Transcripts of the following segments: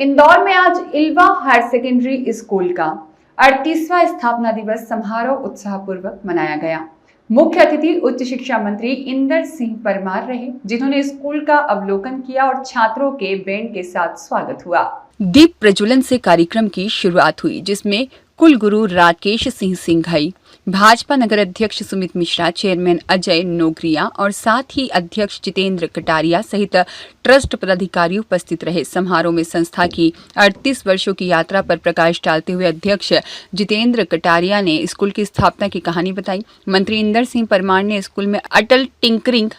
इंदौर में आज इल्वा higher secondary school का 38वां स्थापना दिवस समारोह उत्साहपूर्वक मनाया गया। मुख्य अतिथि उच्च शिक्षा मंत्री इंदर सिंह परमार रहे, जिन्होंने स्कूल का अवलोकन किया और छात्रों के बैंड के साथ स्वागत हुआ। दीप प्रज्वलन से कार्यक्रम की शुरुआत हुई, जिसमें कुलगुरु राकेश सिंह सिंघई, भाजपा नगर अध्यक्ष सुमित मिश्रा, चेयरमैन अजय नोगरिया और साथ ही अध्यक्ष जितेंद्र कटारिया सहित ट्रस्ट पदाधिकारी उपस्थित रहे। समारोह में संस्था की 38 वर्षों की यात्रा पर प्रकाश डालते हुए अध्यक्ष जितेंद्र कटारिया ने स्कूल की स्थापना की कहानी बताई। मंत्री इंदर सिंह परमार ने स्कूल में अटल टिंकरिंग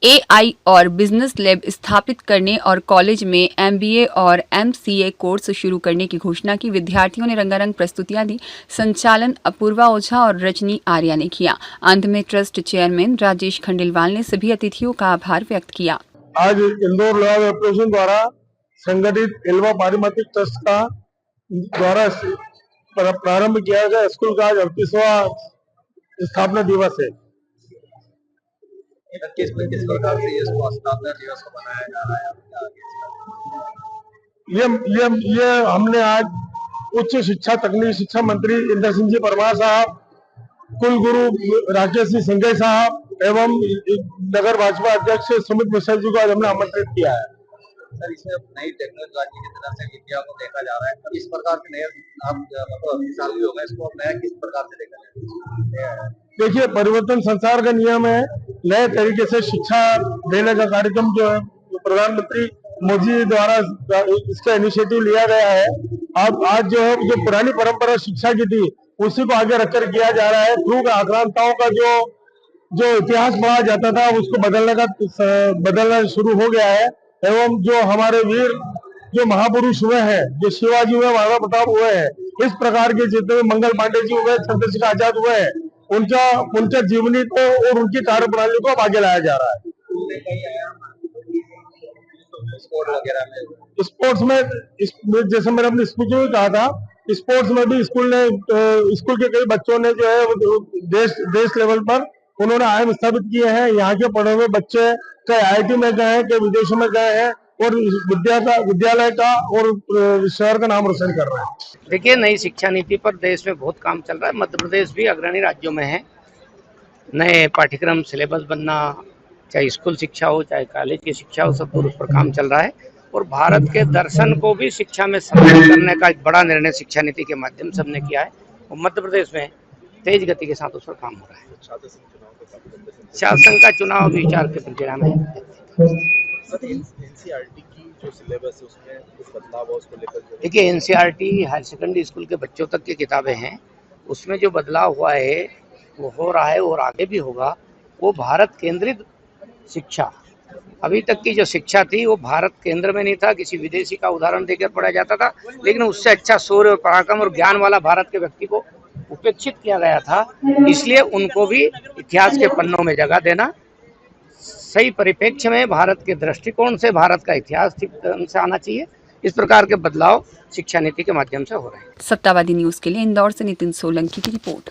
AI और बिजनेस लैब स्थापित करने और कॉलेज में MBA और MCA कोर्स शुरू करने की घोषणा की। विद्यार्थियों ने रंगारंग प्रस्तुतियां दी। संचालन अपूर्वा ओझा और रजनी आर्या ने किया। अंत में ट्रस्ट चेयरमैन राजेश खंडेलवाल ने सभी अतिथियों का आभार व्यक्त किया। आज इंदौर लॉ एसोसिएशन द्वारा संगठित इल्वा पारिमार्थिक ट्रस्ट का द्वारा प्रारंभ किया गया स्कूल का आज 38वां स्थापना दिवस है। किस प्रकार से ये स्थापना दिवस को मनाया जा रहा है? ये हमने आज उच्च शिक्षा तकनीकी शिक्षा मंत्री इंदर सिंह जी परमार साहब, कुलगुरु राकेश सिंह सिंघई साहब एवं नगर भाजपा अध्यक्ष सुमित मिश्रा जी को आज हमने आमंत्रित किया है। सर, इसमें नई टेक्नोलॉजी की तरफ से विद्या को देखा जा रहा है। इस प्रकार के नए साल भी हो गए, इसको नया किस प्रकार से देखा जाए? देखिए, परिवर्तन संसार का नियम है। नए तरीके से शिक्षा देने का कार्यक्रम जो है प्रधानमंत्री मोदी द्वारा इसका इनिशिएटिव लिया गया है। अब आज जो है जो पुरानी परंपरा शिक्षा की थी उसी को आगे रखकर किया जा रहा है। ध्रुव आक्रांताओं का जो इतिहास पढ़ा जाता था उसको बदलना शुरू हो गया है। एवं जो हमारे वीर जो महापुरुष हुए हैं, जो शिवाजी हुए, महाराणा प्रताप हुए हैं, इस प्रकार के जितने मंगल पांडे जी हुए, चंद्रशेखर आजाद हुए हैं, उनका जीवनी को और उनकी कार्यप्रणाली को अब आगे लाया जा रहा है। स्पोर्ट्स में जैसे मैंने अपनी स्पीच में कहा था, स्पोर्ट्स में भी स्कूल के कई बच्चों ने जो है देश लेवल पर उन्होंने आयाम स्थापित किए हैं। यहाँ के पढ़े हुए बच्चे कई IIT में गए हैं, कई विदेशों में गए हैं और विद्यालय का और शहर का नाम रोशन कर रहे हैं। देखिए, नई शिक्षा नीति पर देश में बहुत काम चल रहा है। मध्य प्रदेश भी अग्रणी राज्यों में है। नए पाठ्यक्रम सिलेबस बनना, चाहे स्कूल शिक्षा हो चाहे कॉलेज की शिक्षा हो, सब उस पर काम चल रहा है। और भारत के दर्शन को भी शिक्षा में सम्मिलित करने का एक बड़ा निर्णय शिक्षा नीति के माध्यम से हमने किया है और मध्य प्रदेश में तेज गति के साथ उस पर काम हो रहा है। शासन का चुनाव विचार के परिणाम है। NCERT की जो सिलेबस है उसमें कुछ बदलाव है, उसको लेकर देखिए, NCERT हायर सेकेंडरी स्कूल के बच्चों तक की किताबें हैं, उसमें जो बदलाव हुआ है वो हो रहा है और आगे भी होगा। वो भारत केंद्रित शिक्षा, अभी तक की जो शिक्षा थी वो भारत केंद्र में नहीं था, किसी विदेशी का उदाहरण देकर पढ़ा जाता था, लेकिन उससे अच्छा शौर्य और पराक्रम और ज्ञान वाला भारत के व्यक्ति को उपेक्षित किया गया था। इसलिए उनको भी इतिहास के पन्नों में जगह देना, सही परिप्रेक्ष्य में भारत के दृष्टिकोण से भारत का इतिहास से आना चाहिए। इस प्रकार के बदलाव शिक्षा नीति के माध्यम से हो रहे हैं। सत्तावादी न्यूज के लिए इंदौर से नितिन सोलंकी की रिपोर्ट।